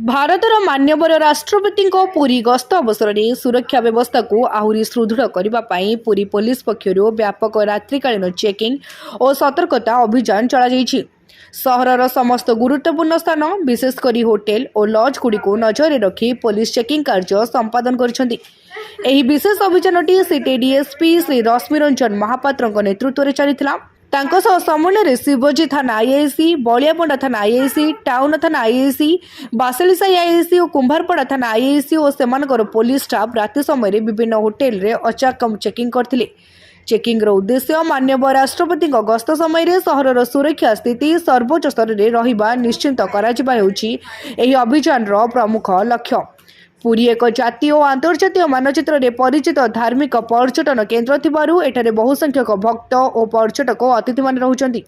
भारतर मान्यवर राष्ट्रपति पुरी गस्त अवसर में सुरक्षा व्यवस्था को आहरी सुदृढ़ करने पुरी पुलिस पक्षर व्यापक रात्रिकालीन चेकिंग और सतर्कता अभियान चलाई। सहरर समस्त गुरुत्वपूर्ण स्थान विशेषकर होटेल और लॉज गुड़ी को नजर रखी पुलिस चेकिंग कार्य संपादन कर विशेष अभियान सिटी डीएसपी श्री रश्मि रंजन महापात्र नेतृत्व में चली। समन्वय शिवजी थाना आईआईसी, बलियापंडा थाना आईआईसी, टाउन थाना आईआईसी, बासलिसाई आईआईसी और कुंभारपड़ा थाना आईआईसी और सेमानकर पुलिस स्टाफ राति समय विभिन्न होटेल रे अचाकम चेकिंग करथिले। चेकिंग रो उद्देश्य माननीय राष्ट्रपति गस्त समय सहरर सुरक्षा स्थिति सर्वोच्च स्तर में रहिबा निश्चित कराजिबा हेउछि एही अभियान रो प्रमुख लक्ष्य। पुरी एक जातीय और अंतर्जातीय मानचित्र में परिचित धार्मिक पर्यटन केन्द्र थिबारु एठारे बहुसंख्यक भक्त और पर्यटक अतिथि मान रहुचंती।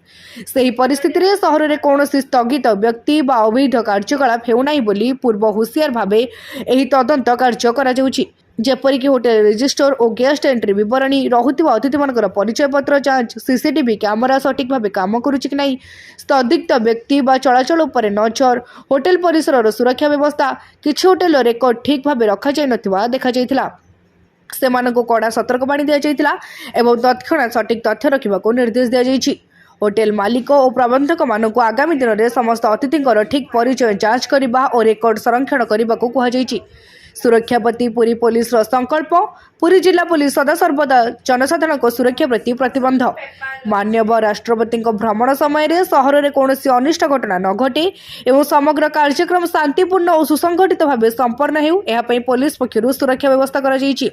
सही परिस्थिति रे सहर में कौन स्थगित व्यक्ति बा अवैध कार्यकलाप हेउनाई बोली पूर्व हुसियार भावे एही तदंत कार्य करा जाउछि। जेपरिक होटेल रजिस्टर और गेस्ट एंट्री विवरणी रहुथिबा अतिथि मानकर परिचय पत्र जांच, सीसीटीवी कैमेरा सठिक भाव काम करुछि कि नहीं, स्थगित व्यक्ति बा चलाचल उपर नजर, होटेल परिसर सुरक्षा व्यवस्था, किछि होटेल रेकर्ड ठीक भाव रखा जाय नथिबा देखा जायतिला। सेमानकु कड़ा सतर्कवाणी दिया जायतिला एवं तत्क्षणात सठिक तथ्य रखिबाकू निर्देश दिया जायछि। होटेल मालिक और प्रबंधक मानकु आगामी दिन में समस्त अतिथिंकर ठीक परिचय जांच करने और रेकर्ड संरक्षण करने को कहुଯାଇଛି। सुरक्षा प्रति पुरी पुलिस संकल्प। पुरी जिला पुलिस सदा सर्वदा जनसाधारण को सुरक्षा प्रति प्रतिबंध। माननीय राष्ट्रपति भ्रमण समय सहर में कौन अनिष्ट घटना न घटे एवं समग्र कार्यक्रम शांतिपूर्ण और सुसंगठित भाव संपन्न होई पुलिस पक्षर सुरक्षा व्यवस्था करा जायछि।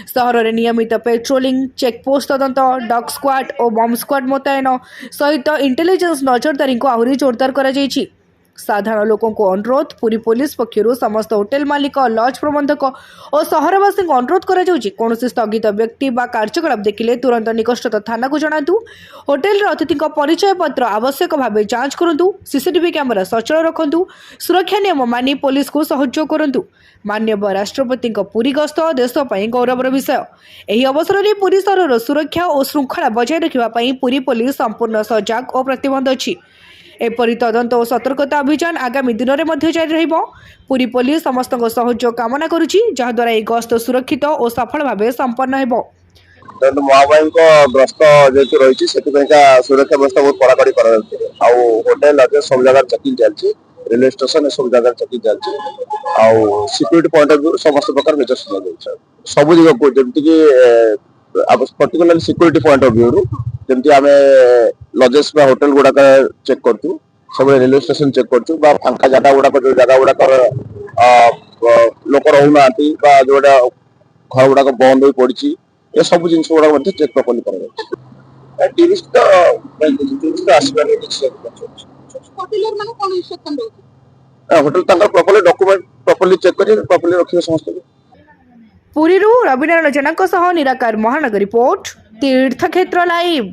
सहर में नियमित पेट्रोलिंग, चेकपोस्ट तदंत, डॉग स्क्वाड और बम स्क्वाड मुतयन सहित इंटेलिजेंस नजरदारी को आहरी जोरदार करा जायछि। साधारण लोकों को अनुरोध, पुरी पुलिस पक्षर समस्त होटेल मालिक, लॉज प्रबंधक और सहरवासी को अनुरोध करा जाउछि कौन स्थगित व्यक्ति बा कार्यकलाप देखिले तुरंत निकटस्थ थाना को जणातु। होटेल अतिथि परिचय पत्र आवश्यक भाव जांच करंतु। सीसीटीवी कैमेरा सचल रखंतु। सुरक्षा नियम मानि पुलिस को सहयोग करंतु। माननीय राष्ट्रपति पुरी गस्त देश पई गौरवर विषय। एही अवसर में पुरी सहरर सुरक्षा और श्रृंखला बजाय रखिबा पई पुरी पुलिस संपूर्ण सजग और प्रतिबद्ध अछि। एपरी तदंत और सतर्कता अभियान आगामी दिन में जारी रहिबो। पुरी पुलिस समस्त सहयोग कामना करुछि जहाद्वारा यह गस्त सुरक्षित और सफल भाव संपन्न हेबो। महामारी ग्रस्त जेतु रही सुरक्षा व्यवस्था बहुत कड़ाकड़ी कर होटेल सब जगह चेकिंग चलती, रेलवे स्टेशन सब जगह चेकिंग चलती, सिक्यूरीटी पॉइंट ऑफ व्यू समस्त प्रकार मेजर सब जगह को जमीक particular security point of view जमी आम लजेस होटेल गुड़ाक चेक करूँ, सब रेलवे स्टेशन चेक करूँ, फांका जगह गुड़ाक जो जगह गुड़ाक लोक रोना जोटा घर गुड़ाक बंद हो पड़ी ये सब जिन गुड़ा चेक प्रॉपर्ली कर tourist hotel properly document properly check कर प्रॉपर्ली रखिए समस्त। पुरी रविनारायण जेना निराकार महानगर रिपोर्ट तीर्थक्षेत्र लाइव।